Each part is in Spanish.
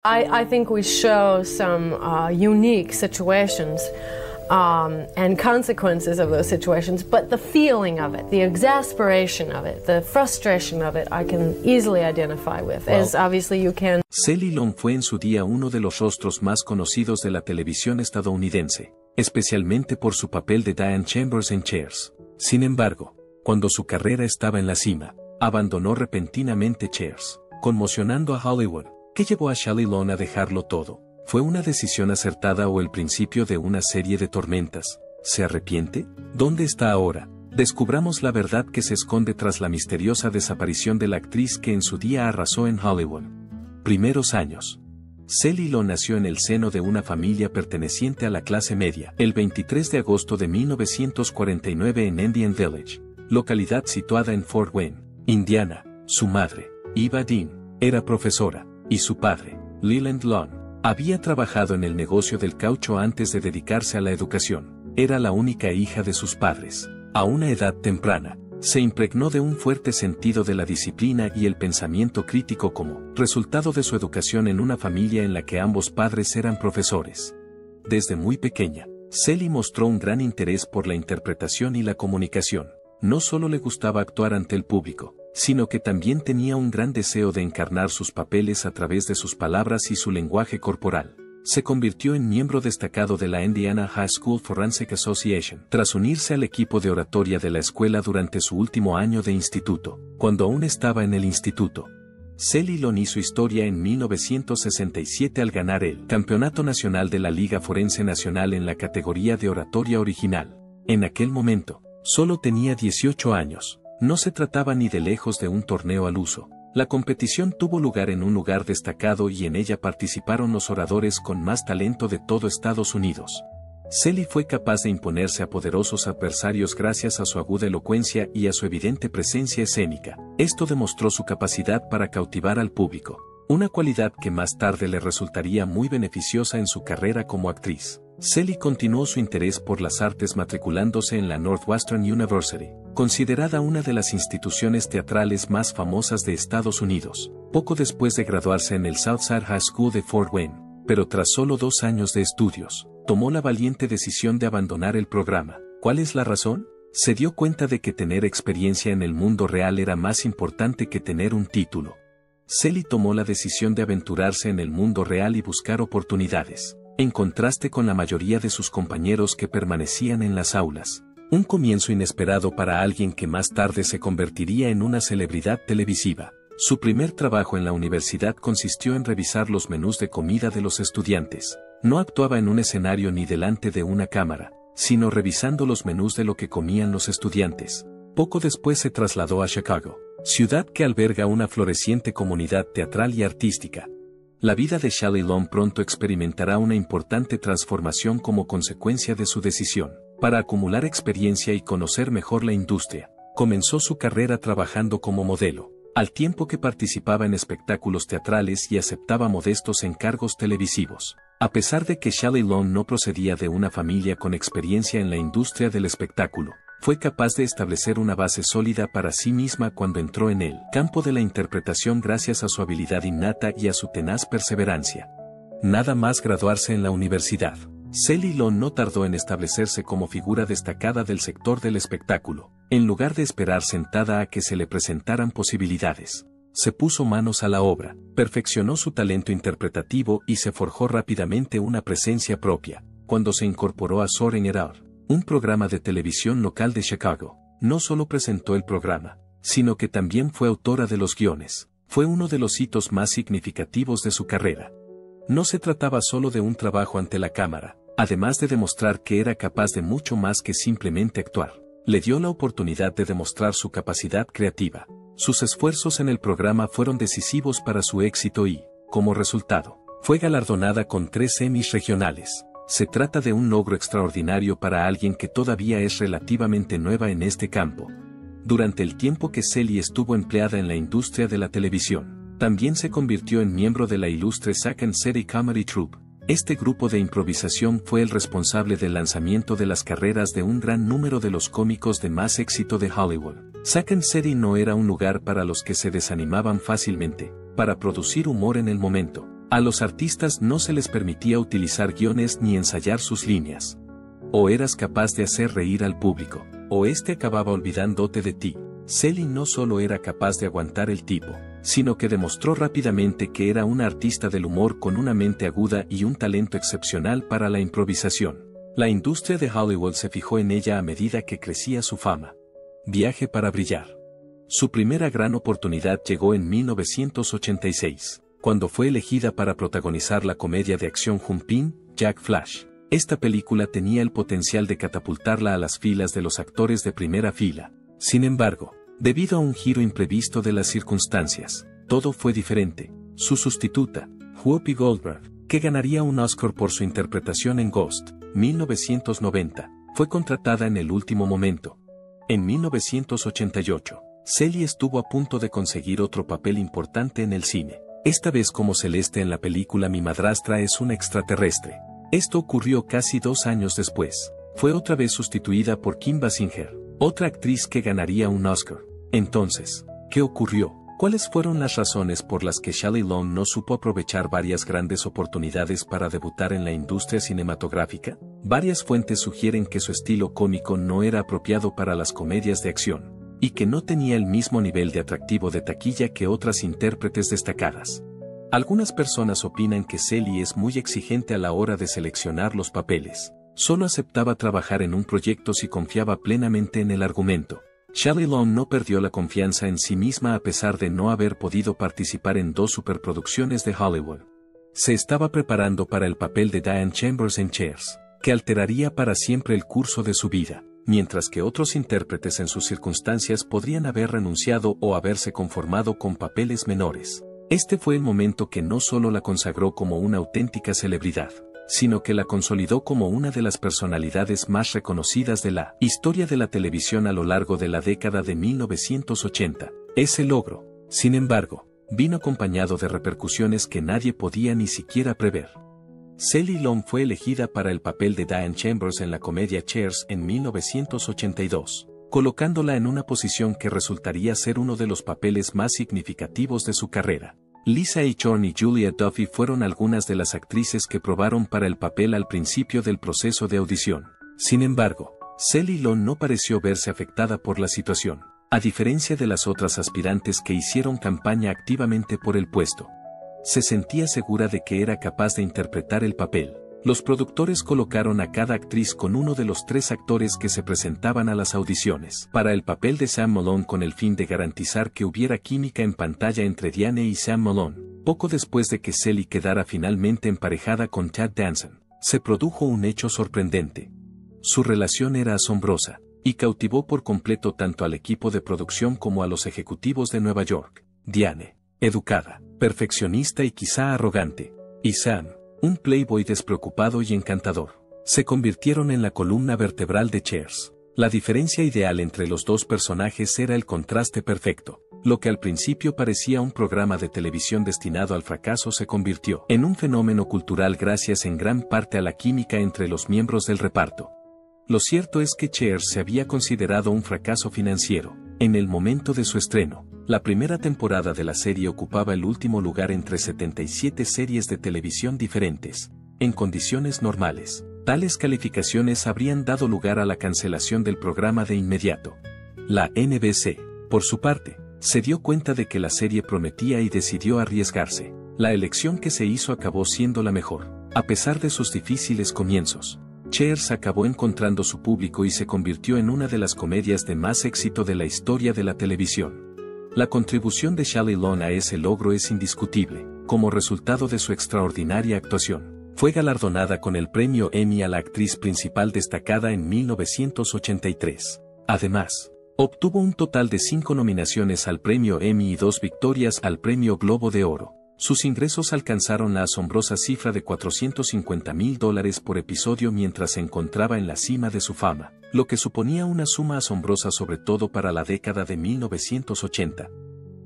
I think we show some unique situations and consequences of those situations, but the feeling of it, the exasperation of it, the frustration of it, I can easily identify with, as obviously you can. Shelley Long fue en su día uno de los rostros más conocidos de la televisión estadounidense, especialmente por su papel de Diane Chambers en Cheers. Sin embargo, cuando su carrera estaba en la cima, abandonó repentinamente Cheers, conmocionando a Hollywood. ¿Qué llevó a Shelley Long a dejarlo todo? ¿Fue una decisión acertada o el principio de una serie de tormentas? ¿Se arrepiente? ¿Dónde está ahora? Descubramos la verdad que se esconde tras la misteriosa desaparición de la actriz que en su día arrasó en Hollywood. Primeros años. Shelley Long nació en el seno de una familia perteneciente a la clase media, el 23 de agosto de 1949 en Indian Village, localidad situada en Fort Wayne, Indiana. Su madre, Eva Dean, era profesora, y su padre, Leland Long, había trabajado en el negocio del caucho antes de dedicarse a la educación. Era la única hija de sus padres. A una edad temprana, se impregnó de un fuerte sentido de la disciplina y el pensamiento crítico como resultado de su educación en una familia en la que ambos padres eran profesores. Desde muy pequeña, Shelley mostró un gran interés por la interpretación y la comunicación. No solo le gustaba actuar ante el público, sino que también tenía un gran deseo de encarnar sus papeles a través de sus palabras y su lenguaje corporal. Se convirtió en miembro destacado de la Indiana High School Forensic Association, tras unirse al equipo de oratoria de la escuela durante su último año de instituto. Cuando aún estaba en el instituto, Shelley Long hizo historia en 1967 al ganar el Campeonato Nacional de la Liga Forense Nacional en la categoría de oratoria original. En aquel momento, solo tenía 18 años. No se trataba ni de lejos de un torneo al uso. La competición tuvo lugar en un lugar destacado y en ella participaron los oradores con más talento de todo Estados Unidos. Shelley fue capaz de imponerse a poderosos adversarios gracias a su aguda elocuencia y a su evidente presencia escénica. Esto demostró su capacidad para cautivar al público, una cualidad que más tarde le resultaría muy beneficiosa en su carrera como actriz. Shelley continuó su interés por las artes matriculándose en la Northwestern University, considerada una de las instituciones teatrales más famosas de Estados Unidos, poco después de graduarse en el Southside High School de Fort Wayne, pero tras solo 2 años de estudios, tomó la valiente decisión de abandonar el programa. ¿Cuál es la razón? Se dio cuenta de que tener experiencia en el mundo real era más importante que tener un título. Shelley tomó la decisión de aventurarse en el mundo real y buscar oportunidades, en contraste con la mayoría de sus compañeros que permanecían en las aulas. Un comienzo inesperado para alguien que más tarde se convertiría en una celebridad televisiva. Su primer trabajo en la universidad consistió en revisar los menús de comida de los estudiantes. No actuaba en un escenario ni delante de una cámara, sino revisando los menús de lo que comían los estudiantes. Poco después se trasladó a Chicago, ciudad que alberga una floreciente comunidad teatral y artística. La vida de Shelley Long pronto experimentará una importante transformación como consecuencia de su decisión. Para acumular experiencia y conocer mejor la industria, comenzó su carrera trabajando como modelo, al tiempo que participaba en espectáculos teatrales y aceptaba modestos encargos televisivos. A pesar de que Shelley Long no procedía de una familia con experiencia en la industria del espectáculo, fue capaz de establecer una base sólida para sí misma cuando entró en el campo de la interpretación gracias a su habilidad innata y a su tenaz perseverancia. Nada más graduarse en la universidad, Shelley Long no tardó en establecerse como figura destacada del sector del espectáculo. En lugar de esperar sentada a que se le presentaran posibilidades, se puso manos a la obra, perfeccionó su talento interpretativo y se forjó rápidamente una presencia propia. Cuando se incorporó a Soaring It Out, un programa de televisión local de Chicago, no solo presentó el programa, sino que también fue autora de los guiones. Fue uno de los hitos más significativos de su carrera. No se trataba solo de un trabajo ante la cámara, además de demostrar que era capaz de mucho más que simplemente actuar. Le dio la oportunidad de demostrar su capacidad creativa. Sus esfuerzos en el programa fueron decisivos para su éxito y, como resultado, fue galardonada con 3 Emmys regionales. Se trata de un logro extraordinario para alguien que todavía es relativamente nueva en este campo. Durante el tiempo que Shelley estuvo empleada en la industria de la televisión, también se convirtió en miembro de la ilustre Second City Comedy Troupe. Este grupo de improvisación fue el responsable del lanzamiento de las carreras de un gran número de los cómicos de más éxito de Hollywood. Second City no era un lugar para los que se desanimaban fácilmente. Para producir humor en el momento, A los artistas no se les permitía utilizar guiones ni ensayar sus líneas. O eras capaz de hacer reír al público, o este acababa olvidándote de ti. Sally no solo era capaz de aguantar el tipo, sino que demostró rápidamente que era una artista del humor con una mente aguda y un talento excepcional para la improvisación. La industria de Hollywood se fijó en ella a medida que crecía su fama. Viaje para brillar. Su primera gran oportunidad llegó en 1986, cuando fue elegida para protagonizar la comedia de acción Jumping Jack Flash. Esta película tenía el potencial de catapultarla a las filas de los actores de primera fila. Sin embargo, debido a un giro imprevisto de las circunstancias, todo fue diferente. Su sustituta, Whoopi Goldberg, que ganaría un Oscar por su interpretación en Ghost, 1990, fue contratada en el último momento. En 1988, Sally estuvo a punto de conseguir otro papel importante en el cine, esta vez como Celeste en la película Mi madrastra es una extraterrestre. Esto ocurrió casi 2 años después. Fue otra vez sustituida por Kim Basinger, otra actriz que ganaría un Oscar. Entonces, ¿qué ocurrió? ¿Cuáles fueron las razones por las que Shelley Long no supo aprovechar varias grandes oportunidades para debutar en la industria cinematográfica? Varias fuentes sugieren que su estilo cómico no era apropiado para las comedias de acción, y que no tenía el mismo nivel de atractivo de taquilla que otras intérpretes destacadas. Algunas personas opinan que Sally es muy exigente a la hora de seleccionar los papeles. Solo aceptaba trabajar en un proyecto si confiaba plenamente en el argumento. Shelley Long no perdió la confianza en sí misma a pesar de no haber podido participar en 2 superproducciones de Hollywood. Se estaba preparando para el papel de Diane Chambers en Cheers, que alteraría para siempre el curso de su vida, mientras que otros intérpretes en sus circunstancias podrían haber renunciado o haberse conformado con papeles menores. Este fue el momento que no solo la consagró como una auténtica celebridad, sino que la consolidó como una de las personalidades más reconocidas de la historia de la televisión a lo largo de la década de 1980. Ese logro, sin embargo, vino acompañado de repercusiones que nadie podía ni siquiera prever. Shelley Long fue elegida para el papel de Diane Chambers en la comedia Cheers en 1982, colocándola en una posición que resultaría ser uno de los papeles más significativos de su carrera. Lisa Eichhorn y Julia Duffy fueron algunas de las actrices que probaron para el papel al principio del proceso de audición. Sin embargo, Shelley Long no pareció verse afectada por la situación, a diferencia de las otras aspirantes que hicieron campaña activamente por el puesto. Se sentía segura de que era capaz de interpretar el papel. Los productores colocaron a cada actriz con uno de los 3 actores que se presentaban a las audiciones para el papel de Sam Malone con el fin de garantizar que hubiera química en pantalla entre Diane y Sam Malone. Poco después de que Sally quedara finalmente emparejada con Ted Danson, se produjo un hecho sorprendente. Su relación era asombrosa, y cautivó por completo tanto al equipo de producción como a los ejecutivos de Nueva York. Diane, educada, perfeccionista y quizá arrogante, y Sam, un playboy despreocupado y encantador, se convirtieron en la columna vertebral de Cheers. La diferencia ideal entre los 2 personajes era el contraste perfecto. Lo que al principio parecía un programa de televisión destinado al fracaso se convirtió en un fenómeno cultural gracias en gran parte a la química entre los miembros del reparto. Lo cierto es que Cheers se había considerado un fracaso financiero. En el momento de su estreno, la primera temporada de la serie ocupaba el último lugar entre 77 series de televisión diferentes. En condiciones normales, tales calificaciones habrían dado lugar a la cancelación del programa de inmediato. La NBC, por su parte, se dio cuenta de que la serie prometía y decidió arriesgarse. La elección que se hizo acabó siendo la mejor, a pesar de sus difíciles comienzos. Cheers acabó encontrando su público y se convirtió en una de las comedias de más éxito de la historia de la televisión. La contribución de Shelley Long a ese logro es indiscutible. Como resultado de su extraordinaria actuación, fue galardonada con el premio Emmy a la actriz principal destacada en 1983. Además, obtuvo un total de 5 nominaciones al premio Emmy y 2 victorias al premio Globo de Oro. Sus ingresos alcanzaron la asombrosa cifra de $450,000 por episodio mientras se encontraba en la cima de su fama, lo que suponía una suma asombrosa sobre todo para la década de 1980.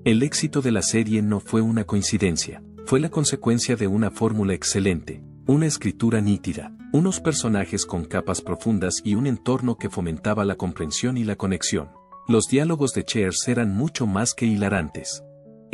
El éxito de la serie no fue una coincidencia, fue la consecuencia de una fórmula excelente, una escritura nítida, unos personajes con capas profundas y un entorno que fomentaba la comprensión y la conexión. Los diálogos de Cheers eran mucho más que hilarantes.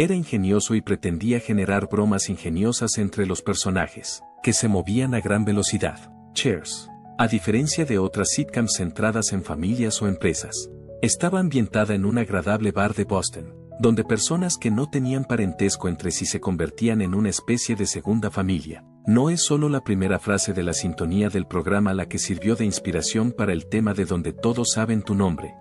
Era ingenioso y pretendía generar bromas ingeniosas entre los personajes, que se movían a gran velocidad. Cheers, a diferencia de otras sitcoms centradas en familias o empresas, estaba ambientada en un agradable bar de Boston, donde personas que no tenían parentesco entre sí se convertían en una especie de segunda familia. No es solo la primera frase de la sintonía del programa la que sirvió de inspiración para el tema de Donde todos saben tu nombre.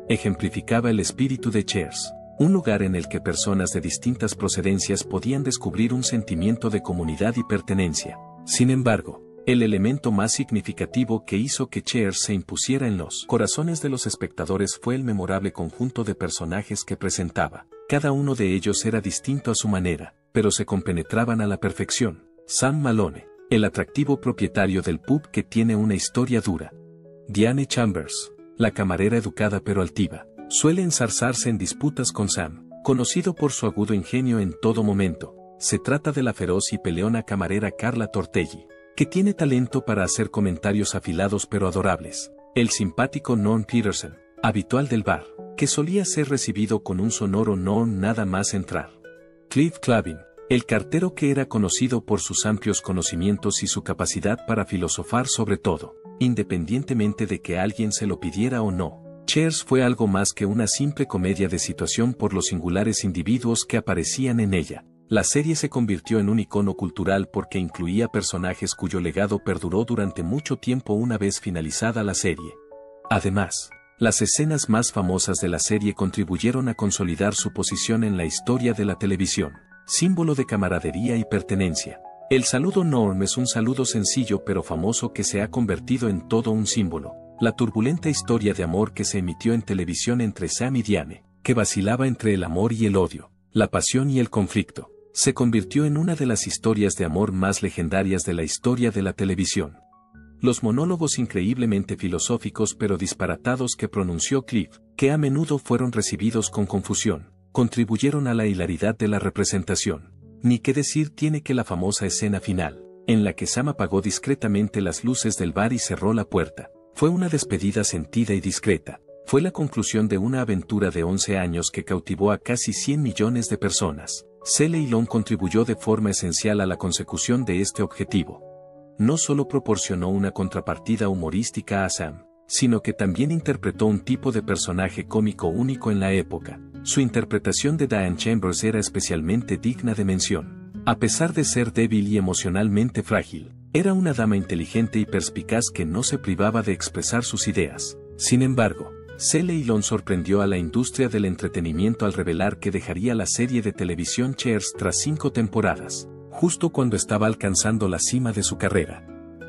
Ejemplificaba el espíritu de Cheers, un lugar en el que personas de distintas procedencias podían descubrir un sentimiento de comunidad y pertenencia. Sin embargo, el elemento más significativo que hizo que Cheers se impusiera en los corazones de los espectadores fue el memorable conjunto de personajes que presentaba. Cada uno de ellos era distinto a su manera, pero se compenetraban a la perfección. Sam Malone, el atractivo propietario del pub que tiene una historia dura. Diane Chambers, la camarera educada pero altiva, suele enzarzarse en disputas con Sam, conocido por su agudo ingenio en todo momento. Se trata de la feroz y peleona camarera Carla Tortelli, que tiene talento para hacer comentarios afilados pero adorables. El simpático Norm Peterson, habitual del bar, que solía ser recibido con un sonoro no nada más entrar. Cliff Clavin, el cartero que era conocido por sus amplios conocimientos y su capacidad para filosofar sobre todo, independientemente de que alguien se lo pidiera o no. Cheers fue algo más que una simple comedia de situación por los singulares individuos que aparecían en ella. La serie se convirtió en un icono cultural porque incluía personajes cuyo legado perduró durante mucho tiempo una vez finalizada la serie. Además, las escenas más famosas de la serie contribuyeron a consolidar su posición en la historia de la televisión, símbolo de camaradería y pertenencia. El saludo Norm es un saludo sencillo pero famoso que se ha convertido en todo un símbolo. La turbulenta historia de amor que se emitió en televisión entre Sam y Diane, que vacilaba entre el amor y el odio, la pasión y el conflicto, se convirtió en una de las historias de amor más legendarias de la historia de la televisión. Los monólogos increíblemente filosóficos pero disparatados que pronunció Cliff, que a menudo fueron recibidos con confusión, contribuyeron a la hilaridad de la representación. Ni qué decir tiene que la famosa escena final, en la que Sam apagó discretamente las luces del bar y cerró la puerta, fue una despedida sentida y discreta. Fue la conclusión de una aventura de 11 años que cautivó a casi 100 millones de personas. Shelley Long contribuyó de forma esencial a la consecución de este objetivo. No solo proporcionó una contrapartida humorística a Sam, sino que también interpretó un tipo de personaje cómico único en la época. Su interpretación de Diane Chambers era especialmente digna de mención. A pesar de ser débil y emocionalmente frágil, era una dama inteligente y perspicaz que no se privaba de expresar sus ideas. Sin embargo, Shelley Long sorprendió a la industria del entretenimiento al revelar que dejaría la serie de televisión Cheers tras 5 temporadas, justo cuando estaba alcanzando la cima de su carrera.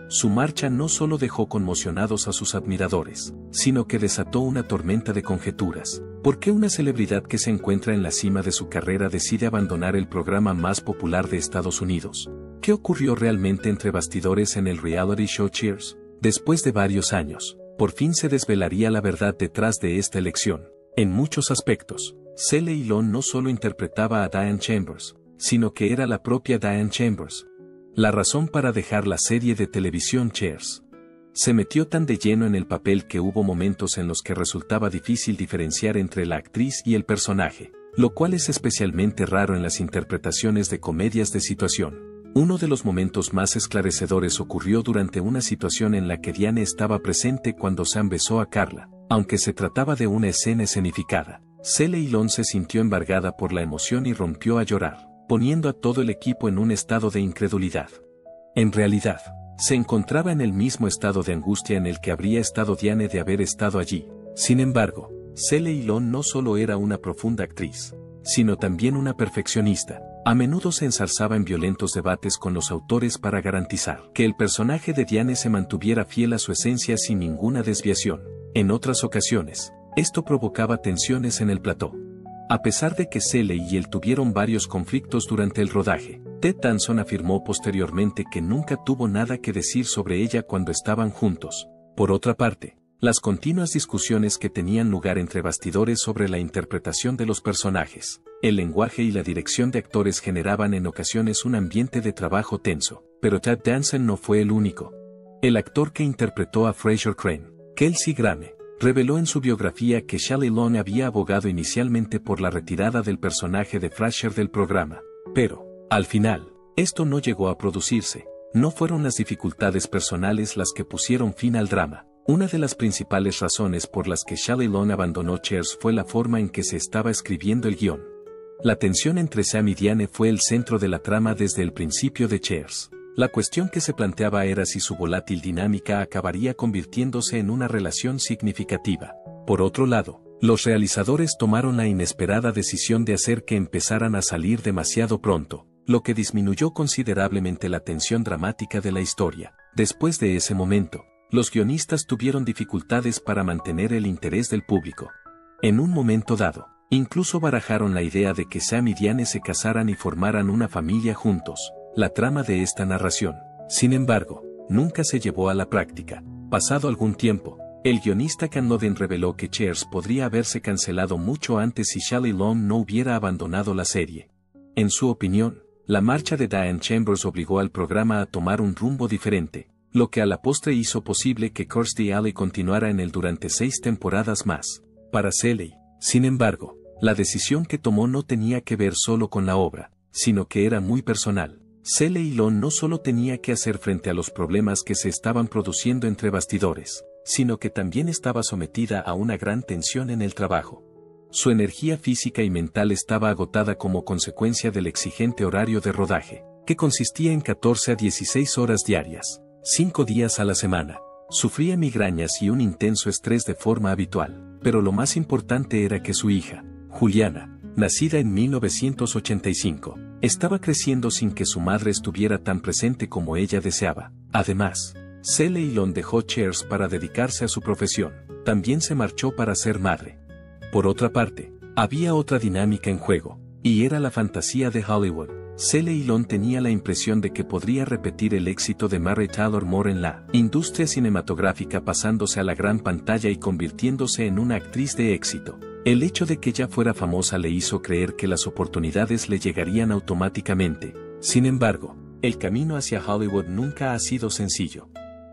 Su marcha no solo dejó conmocionados a sus admiradores, sino que desató una tormenta de conjeturas. ¿Por qué una celebridad que se encuentra en la cima de su carrera decide abandonar el programa más popular de Estados Unidos? ¿Qué ocurrió realmente entre bastidores en el reality show Cheers? Después de varios años, por fin se desvelaría la verdad detrás de esta elección. En muchos aspectos, Shelley Long no solo interpretaba a Diane Chambers, sino que era la propia Diane Chambers. La razón para dejar la serie de televisión Cheers. Se metió tan de lleno en el papel que hubo momentos en los que resultaba difícil diferenciar entre la actriz y el personaje, lo cual es especialmente raro en las interpretaciones de comedias de situación. Uno de los momentos más esclarecedores ocurrió durante una situación en la que Diane estaba presente cuando Sam besó a Carla. Aunque se trataba de una escena escenificada, Shelley Long se sintió embargada por la emoción y rompió a llorar, poniendo a todo el equipo en un estado de incredulidad. En realidad, se encontraba en el mismo estado de angustia en el que habría estado Diane de haber estado allí. Sin embargo, Shelley Long no solo era una profunda actriz, sino también una perfeccionista. A menudo se enzarzaba en violentos debates con los autores para garantizar que el personaje de Diane se mantuviera fiel a su esencia sin ninguna desviación. En otras ocasiones, esto provocaba tensiones en el plató. A pesar de que Shelley y él tuvieron varios conflictos durante el rodaje, Ted Danson afirmó posteriormente que nunca tuvo nada que decir sobre ella cuando estaban juntos. Por otra parte, las continuas discusiones que tenían lugar entre bastidores sobre la interpretación de los personajes, el lenguaje y la dirección de actores generaban en ocasiones un ambiente de trabajo tenso, pero Ted Danson no fue el único. El actor que interpretó a Frasier Crane, Kelsey Grammer, reveló en su biografía que Shelley Long había abogado inicialmente por la retirada del personaje de Frasier del programa, pero, al final, esto no llegó a producirse. No fueron las dificultades personales las que pusieron fin al drama. Una de las principales razones por las que Shelley Long abandonó Cheers fue la forma en que se estaba escribiendo el guión. La tensión entre Sam y Diane fue el centro de la trama desde el principio de Cheers. La cuestión que se planteaba era si su volátil dinámica acabaría convirtiéndose en una relación significativa. Por otro lado, los realizadores tomaron la inesperada decisión de hacer que empezaran a salir demasiado pronto, lo que disminuyó considerablemente la tensión dramática de la historia. Después de ese momento, los guionistas tuvieron dificultades para mantener el interés del público. En un momento dado, incluso barajaron la idea de que Sam y Diane se casaran y formaran una familia juntos. La trama de esta narración, sin embargo, nunca se llevó a la práctica. Pasado algún tiempo, el guionista Ken Loden reveló que Cheers podría haberse cancelado mucho antes si Shelley Long no hubiera abandonado la serie. En su opinión, la marcha de Diane Chambers obligó al programa a tomar un rumbo diferente, lo que a la postre hizo posible que Kirstie Alley continuara en él durante 6 temporadas más. Para Shelley, sin embargo, la decisión que tomó no tenía que ver solo con la obra, sino que era muy personal. Shelley Long no solo tenía que hacer frente a los problemas que se estaban produciendo entre bastidores, sino que también estaba sometida a una gran tensión en el trabajo. Su energía física y mental estaba agotada como consecuencia del exigente horario de rodaje, que consistía en 14 a 16 horas diarias, 5 días a la semana. Sufría migrañas y un intenso estrés de forma habitual, pero lo más importante era que su hija, Juliana, nacida en 1985, estaba creciendo sin que su madre estuviera tan presente como ella deseaba. Además, Shelley Long dejó Cheers para dedicarse a su profesión. También se marchó para ser madre. Por otra parte, había otra dinámica en juego, y era la fantasía de Hollywood. Shelley Long tenía la impresión de que podría repetir el éxito de Mary Tyler Moore en la industria cinematográfica pasándose a la gran pantalla y convirtiéndose en una actriz de éxito. El hecho de que ya fuera famosa le hizo creer que las oportunidades le llegarían automáticamente. Sin embargo, el camino hacia Hollywood nunca ha sido sencillo.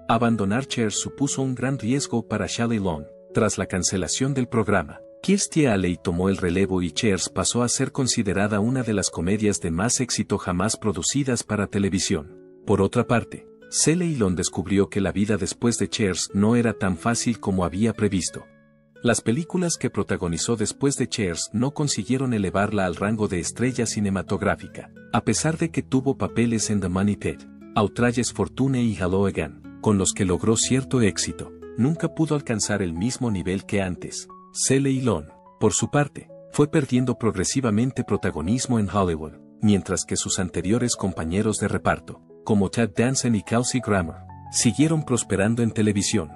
Abandonar Cheers supuso un gran riesgo para Shelley Long. Tras la cancelación del programa, Kirstie Alley tomó el relevo y Cheers pasó a ser considerada una de las comedias de más éxito jamás producidas para televisión. Por otra parte, Shelley Long descubrió que la vida después de Cheers no era tan fácil como había previsto. Las películas que protagonizó después de Cheers no consiguieron elevarla al rango de estrella cinematográfica, a pesar de que tuvo papeles en The Money Pit, Outrageous Fortune y Hello Again, con los que logró cierto éxito. Nunca pudo alcanzar el mismo nivel que antes. Shelley Long, por su parte, fue perdiendo progresivamente protagonismo en Hollywood, mientras que sus anteriores compañeros de reparto, como Ted Danson y Kelsey Grammer, siguieron prosperando en televisión.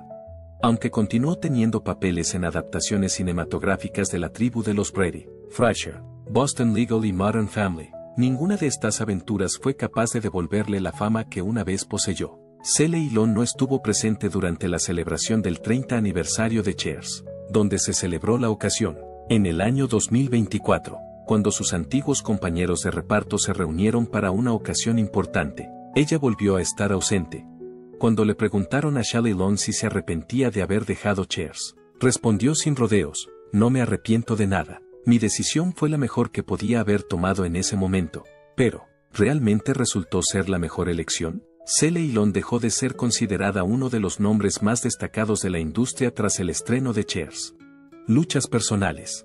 Aunque continuó teniendo papeles en adaptaciones cinematográficas de La tribu de los Brady, Frasier, Boston Legal y Modern Family, ninguna de estas aventuras fue capaz de devolverle la fama que una vez poseyó. Shelley Long no estuvo presente durante la celebración del 30 aniversario de Cheers, donde se celebró la ocasión, en el año 2024, cuando sus antiguos compañeros de reparto se reunieron para una ocasión importante. Ella volvió a estar ausente. Cuando le preguntaron a Shelley Long si se arrepentía de haber dejado Cheers, respondió sin rodeos: no me arrepiento de nada. Mi decisión fue la mejor que podía haber tomado en ese momento, pero, ¿realmente resultó ser la mejor elección? Shelley Long dejó de ser considerada uno de los nombres más destacados de la industria tras el estreno de Cheers. Luchas personales.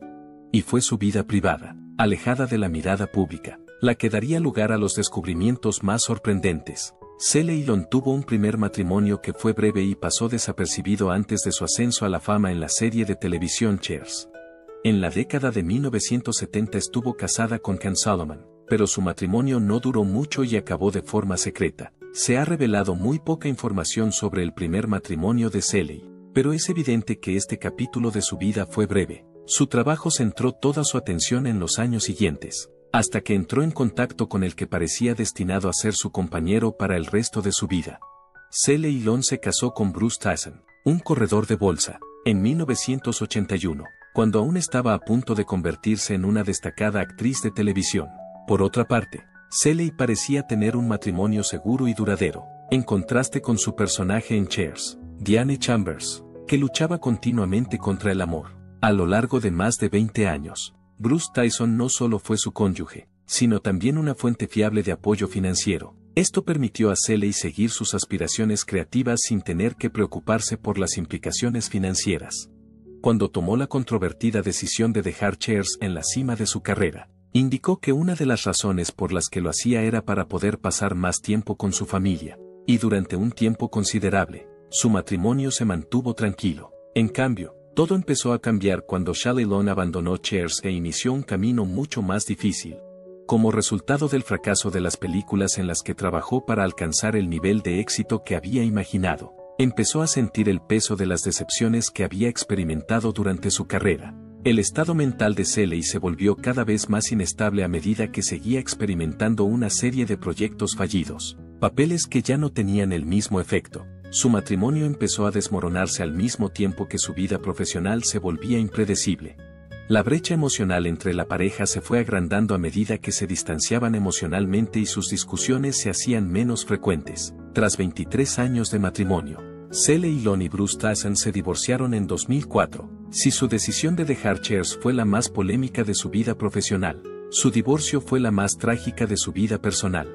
Y fue su vida privada, alejada de la mirada pública, la que daría lugar a los descubrimientos más sorprendentes. Shelley Long tuvo un primer matrimonio que fue breve y pasó desapercibido antes de su ascenso a la fama en la serie de televisión Cheers. En la década de 1970 estuvo casada con Ken Solomon, pero su matrimonio no duró mucho y acabó de forma secreta. Se ha revelado muy poca información sobre el primer matrimonio de Shelley, pero es evidente que este capítulo de su vida fue breve. Su trabajo centró toda su atención en los años siguientes, hasta que entró en contacto con el que parecía destinado a ser su compañero para el resto de su vida. Shelley Long se casó con Bruce Tyson, un corredor de bolsa, en 1981, cuando aún estaba a punto de convertirse en una destacada actriz de televisión. Por otra parte, Shelley parecía tener un matrimonio seguro y duradero, en contraste con su personaje en Cheers, Diane Chambers. que luchaba continuamente contra el amor. A lo largo de más de 20 años, Bruce Tyson no solo fue su cónyuge, sino también una fuente fiable de apoyo financiero. Esto permitió a Shelley seguir sus aspiraciones creativas sin tener que preocuparse por las implicaciones financieras. Cuando tomó la controvertida decisión de dejar Cheers en la cima de su carrera, indicó que una de las razones por las que lo hacía era para poder pasar más tiempo con su familia, y durante un tiempo considerable, su matrimonio se mantuvo tranquilo. En cambio, todo empezó a cambiar cuando Shelley Long abandonó Cheers e inició un camino mucho más difícil. Como resultado del fracaso de las películas en las que trabajó para alcanzar el nivel de éxito que había imaginado, empezó a sentir el peso de las decepciones que había experimentado durante su carrera. El estado mental de Shelley se volvió cada vez más inestable a medida que seguía experimentando una serie de proyectos fallidos, papeles que ya no tenían el mismo efecto. Su matrimonio empezó a desmoronarse al mismo tiempo que su vida profesional se volvía impredecible. La brecha emocional entre la pareja se fue agrandando a medida que se distanciaban emocionalmente y sus discusiones se hacían menos frecuentes. Tras 23 años de matrimonio, Shelley Long y Bruce Tyson se divorciaron en 2004. Si su decisión de dejar Cheers fue la más polémica de su vida profesional, su divorcio fue la más trágica de su vida personal.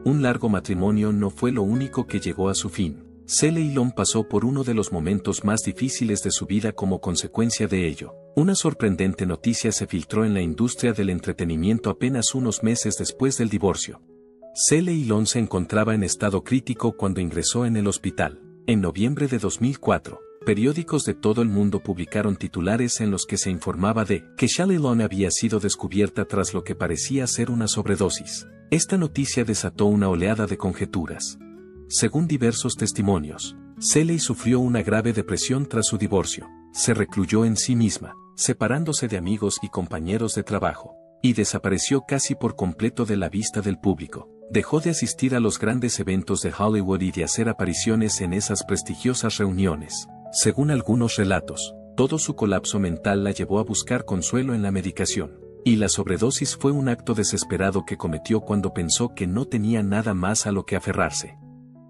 Un largo matrimonio no fue lo único que llegó a su fin. Shelley Long pasó por uno de los momentos más difíciles de su vida como consecuencia de ello. Una sorprendente noticia se filtró en la industria del entretenimiento apenas unos meses después del divorcio. Shelley Long se encontraba en estado crítico cuando ingresó en el hospital. En noviembre de 2004, periódicos de todo el mundo publicaron titulares en los que se informaba de que Shelley Long había sido descubierta tras lo que parecía ser una sobredosis. Esta noticia desató una oleada de conjeturas. Según diversos testimonios, Shelley sufrió una grave depresión tras su divorcio, se recluyó en sí misma, separándose de amigos y compañeros de trabajo, y desapareció casi por completo de la vista del público. Dejó de asistir a los grandes eventos de Hollywood y de hacer apariciones en esas prestigiosas reuniones. Según algunos relatos, todo su colapso mental la llevó a buscar consuelo en la medicación, y la sobredosis fue un acto desesperado que cometió cuando pensó que no tenía nada más a lo que aferrarse.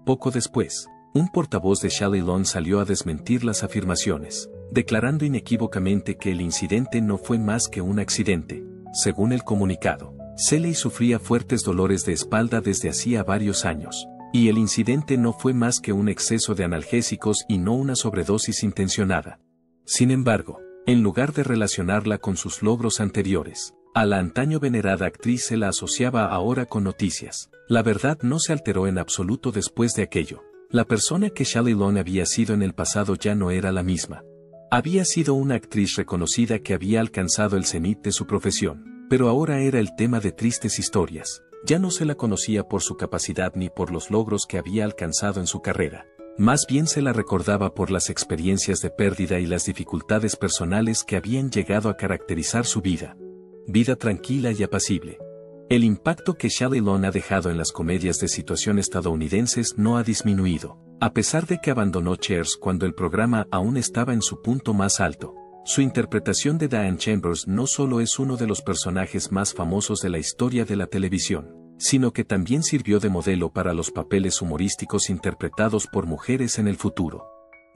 Poco después, un portavoz de Shelley Long salió a desmentir las afirmaciones, declarando inequívocamente que el incidente no fue más que un accidente. Según el comunicado, Shelley sufría fuertes dolores de espalda desde hacía varios años, y el incidente no fue más que un exceso de analgésicos y no una sobredosis intencionada. Sin embargo, en lugar de relacionarla con sus logros anteriores, a la antaño venerada actriz se la asociaba ahora con noticias. La verdad no se alteró en absoluto después de aquello. La persona que Shelley Long había sido en el pasado ya no era la misma. Había sido una actriz reconocida que había alcanzado el cenit de su profesión, pero ahora era el tema de tristes historias. Ya no se la conocía por su capacidad ni por los logros que había alcanzado en su carrera. Más bien se la recordaba por las experiencias de pérdida y las dificultades personales que habían llegado a caracterizar su vida. Vida tranquila y apacible. El impacto que Shelley Long ha dejado en las comedias de situación estadounidenses no ha disminuido, a pesar de que abandonó Cheers cuando el programa aún estaba en su punto más alto. Su interpretación de Diane Chambers no solo es uno de los personajes más famosos de la historia de la televisión, sino que también sirvió de modelo para los papeles humorísticos interpretados por mujeres en el futuro.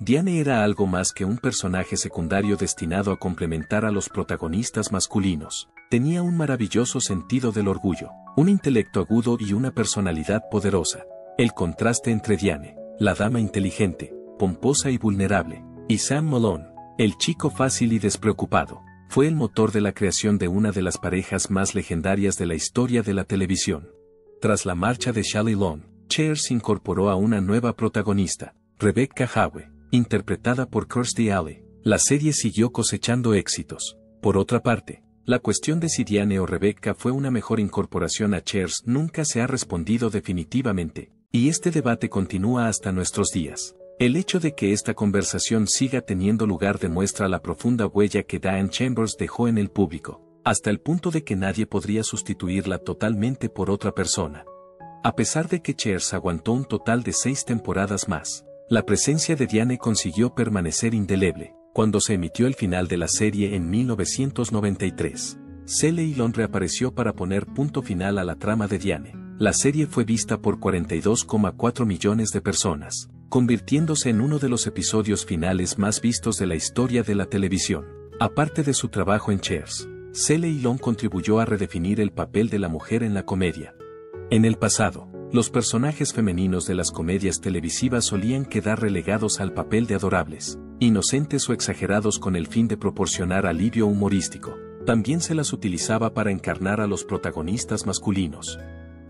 Diane era algo más que un personaje secundario destinado a complementar a los protagonistas masculinos. Tenía un maravilloso sentido del orgullo, un intelecto agudo y una personalidad poderosa. El contraste entre Diane, la dama inteligente, pomposa y vulnerable, y Sam Malone, el chico fácil y despreocupado, fue el motor de la creación de una de las parejas más legendarias de la historia de la televisión. Tras la marcha de Shelley Long, Cheers incorporó a una nueva protagonista, Rebecca Howe, interpretada por Kirstie Alley. La serie siguió cosechando éxitos. Por otra parte, la cuestión de si Diane o Rebecca fue una mejor incorporación a Cheers nunca se ha respondido definitivamente, y este debate continúa hasta nuestros días. El hecho de que esta conversación siga teniendo lugar demuestra la profunda huella que Diane Chambers dejó en el público, hasta el punto de que nadie podría sustituirla totalmente por otra persona. A pesar de que Cheers aguantó un total de 6 temporadas más, la presencia de Diane consiguió permanecer indeleble. Cuando se emitió el final de la serie en 1993, Shelley Long reapareció para poner punto final a la trama de Diane. La serie fue vista por 42,4 millones de personas. convirtiéndose en uno de los episodios finales más vistos de la historia de la televisión. Aparte de su trabajo en Cheers, Shelley Long contribuyó a redefinir el papel de la mujer en la comedia. En el pasado, los personajes femeninos de las comedias televisivas solían quedar relegados al papel de adorables, inocentes o exagerados con el fin de proporcionar alivio humorístico. También se las utilizaba para encarnar a los protagonistas masculinos.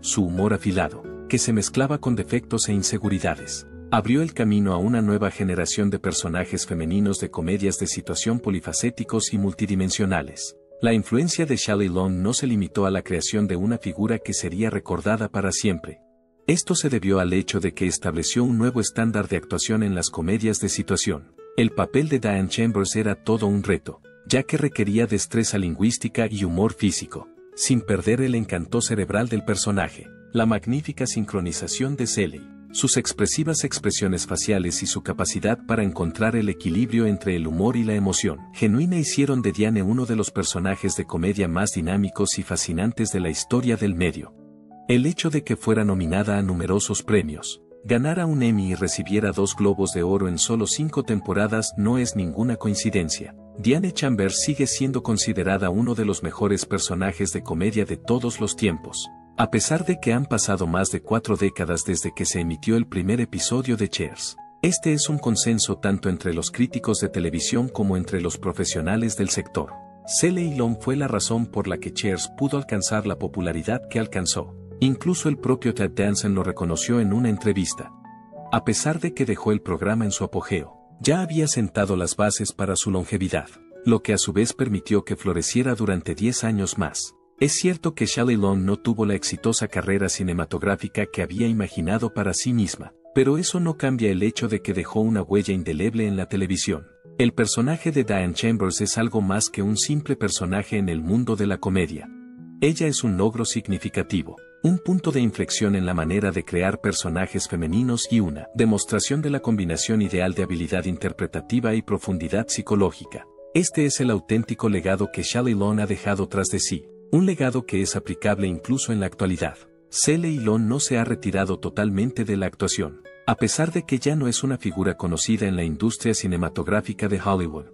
Su humor afilado, que se mezclaba con defectos e inseguridades, abrió el camino a una nueva generación de personajes femeninos de comedias de situación polifacéticos y multidimensionales. La influencia de Shelley Long no se limitó a la creación de una figura que sería recordada para siempre. Esto se debió al hecho de que estableció un nuevo estándar de actuación en las comedias de situación. El papel de Diane Chambers era todo un reto, ya que requería destreza lingüística y humor físico, sin perder el encanto cerebral del personaje. La magnífica sincronización de Shelley, sus expresivas expresiones faciales y su capacidad para encontrar el equilibrio entre el humor y la emoción genuina hicieron de Diane uno de los personajes de comedia más dinámicos y fascinantes de la historia del medio. El hecho de que fuera nominada a numerosos premios, ganara un Emmy y recibiera 2 Globos de Oro en solo 5 temporadas no es ninguna coincidencia. Diane Chambers sigue siendo considerada uno de los mejores personajes de comedia de todos los tiempos. A pesar de que han pasado más de 4 décadas desde que se emitió el primer episodio de Cheers, este es un consenso tanto entre los críticos de televisión como entre los profesionales del sector. Shelley Long fue la razón por la que Cheers pudo alcanzar la popularidad que alcanzó. Incluso el propio Ted Danson lo reconoció en una entrevista. A pesar de que dejó el programa en su apogeo, ya había sentado las bases para su longevidad, lo que a su vez permitió que floreciera durante 10 años más. Es cierto que Shelley Long no tuvo la exitosa carrera cinematográfica que había imaginado para sí misma, pero eso no cambia el hecho de que dejó una huella indeleble en la televisión. El personaje de Diane Chambers es algo más que un simple personaje en el mundo de la comedia. Ella es un logro significativo, un punto de inflexión en la manera de crear personajes femeninos y una demostración de la combinación ideal de habilidad interpretativa y profundidad psicológica. Este es el auténtico legado que Shelley Long ha dejado tras de sí. Un legado que es aplicable incluso en la actualidad. Shelley Long no se ha retirado totalmente de la actuación, a pesar de que ya no es una figura conocida en la industria cinematográfica de Hollywood.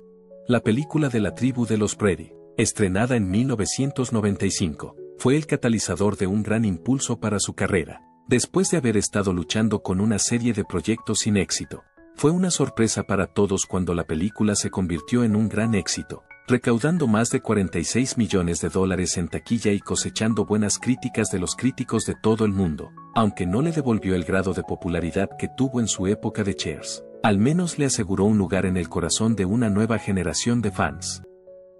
La película de la tribu de los Brady, estrenada en 1995, fue el catalizador de un gran impulso para su carrera, después de haber estado luchando con una serie de proyectos sin éxito. Fue una sorpresa para todos cuando la película se convirtió en un gran éxito, recaudando más de $46 millones en taquilla y cosechando buenas críticas de los críticos de todo el mundo, aunque no le devolvió el grado de popularidad que tuvo en su época de Cheers, al menos le aseguró un lugar en el corazón de una nueva generación de fans.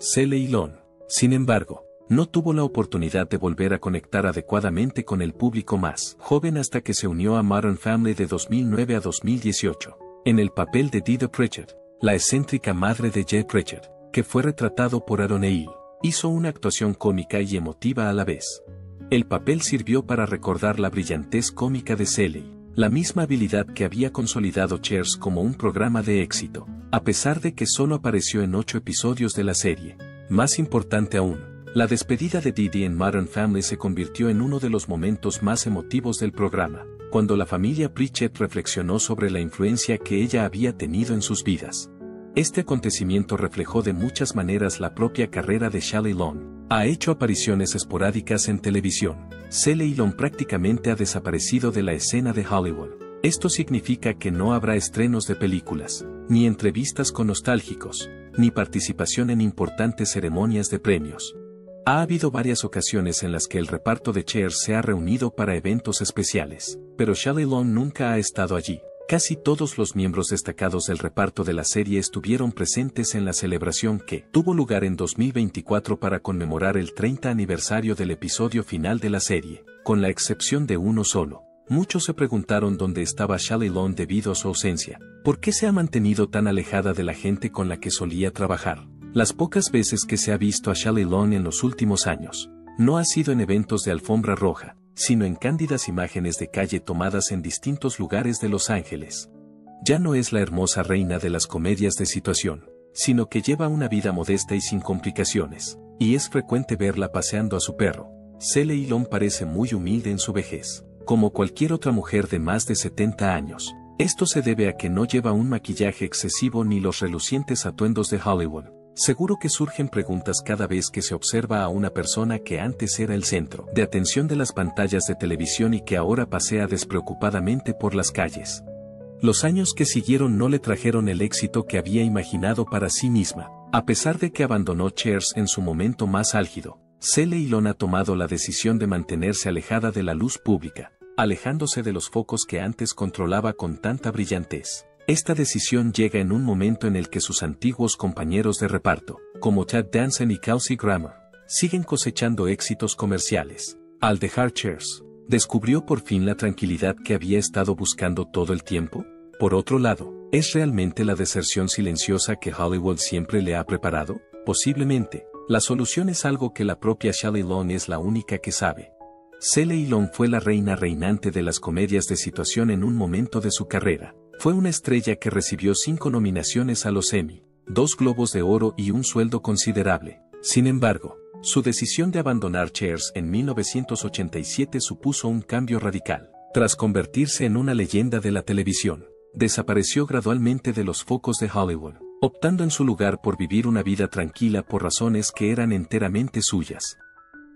Shelley Long, sin embargo, no tuvo la oportunidad de volver a conectar adecuadamente con el público más joven hasta que se unió a Modern Family de 2009 a 2018, en el papel de Dee Pritchett, la excéntrica madre de Jay Pritchett, que fue retratado por Aaron Neal. Hizo una actuación cómica y emotiva a la vez. El papel sirvió para recordar la brillantez cómica de Shelley, la misma habilidad que había consolidado Cheers como un programa de éxito, a pesar de que solo apareció en 8 episodios de la serie. Más importante aún, la despedida de Dee en Modern Family se convirtió en uno de los momentos más emotivos del programa, cuando la familia Pritchett reflexionó sobre la influencia que ella había tenido en sus vidas. Este acontecimiento reflejó de muchas maneras la propia carrera de Shelley Long. Ha hecho apariciones esporádicas en televisión. Shelley Long prácticamente ha desaparecido de la escena de Hollywood. Esto significa que no habrá estrenos de películas, ni entrevistas con nostálgicos, ni participación en importantes ceremonias de premios. Ha habido varias ocasiones en las que el reparto de Cheers se ha reunido para eventos especiales, pero Shelley Long nunca ha estado allí. Casi todos los miembros destacados del reparto de la serie estuvieron presentes en la celebración que tuvo lugar en 2024 para conmemorar el 30 aniversario del episodio final de la serie, con la excepción de uno solo. Muchos se preguntaron dónde estaba Shelley Long debido a su ausencia. ¿Por qué se ha mantenido tan alejada de la gente con la que solía trabajar? Las pocas veces que se ha visto a Shelley Long en los últimos años, no ha sido en eventos de alfombra roja, sino en cándidas imágenes de calle tomadas en distintos lugares de Los Ángeles. Ya no es la hermosa reina de las comedias de situación, sino que lleva una vida modesta y sin complicaciones, y es frecuente verla paseando a su perro. Shelley Long parece muy humilde en su vejez. Como cualquier otra mujer de más de 70 años, Esto se debe a que no lleva un maquillaje excesivo ni los relucientes atuendos de Hollywood. Seguro que surgen preguntas cada vez que se observa a una persona que antes era el centro de atención de las pantallas de televisión y que ahora pasea despreocupadamente por las calles. Los años que siguieron no le trajeron el éxito que había imaginado para sí misma. A pesar de que abandonó Cheers en su momento más álgido, Shelley Long ha tomado la decisión de mantenerse alejada de la luz pública, alejándose de los focos que antes controlaba con tanta brillantez. Esta decisión llega en un momento en el que sus antiguos compañeros de reparto, como Ted Danson y Kelsey Grammer, siguen cosechando éxitos comerciales. Al dejar Cheers, ¿descubrió por fin la tranquilidad que había estado buscando todo el tiempo? Por otro lado, ¿es realmente la deserción silenciosa que Hollywood siempre le ha preparado? Posiblemente, la solución es algo que la propia Shelley Long es la única que sabe. Shelley Long fue la reina reinante de las comedias de situación en un momento de su carrera. Fue una estrella que recibió 5 nominaciones a los Emmy, 2 Globos de Oro y un sueldo considerable. Sin embargo, su decisión de abandonar Cheers en 1987 supuso un cambio radical. Tras convertirse en una leyenda de la televisión, desapareció gradualmente de los focos de Hollywood, optando en su lugar por vivir una vida tranquila por razones que eran enteramente suyas.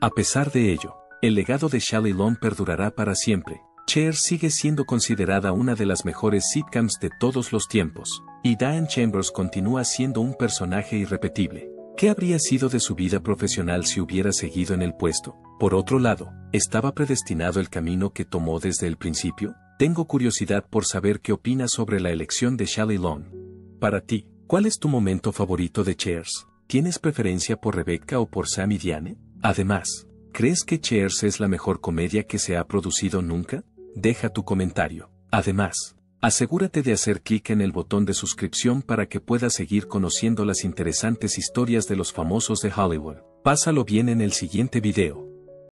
A pesar de ello, el legado de Shelley Long perdurará para siempre. Cheers sigue siendo considerada una de las mejores sitcoms de todos los tiempos, y Diane Chambers continúa siendo un personaje irrepetible. ¿Qué habría sido de su vida profesional si hubiera seguido en el puesto? Por otro lado, ¿estaba predestinado el camino que tomó desde el principio? Tengo curiosidad por saber qué opinas sobre la elección de Shelley Long. Para ti, ¿cuál es tu momento favorito de Cheers? ¿Tienes preferencia por Rebecca o por Sam y Diane? Además, ¿crees que Cheers es la mejor comedia que se ha producido nunca? Deja tu comentario. Además, asegúrate de hacer clic en el botón de suscripción para que puedas seguir conociendo las interesantes historias de los famosos de Hollywood. Pásalo bien en el siguiente video.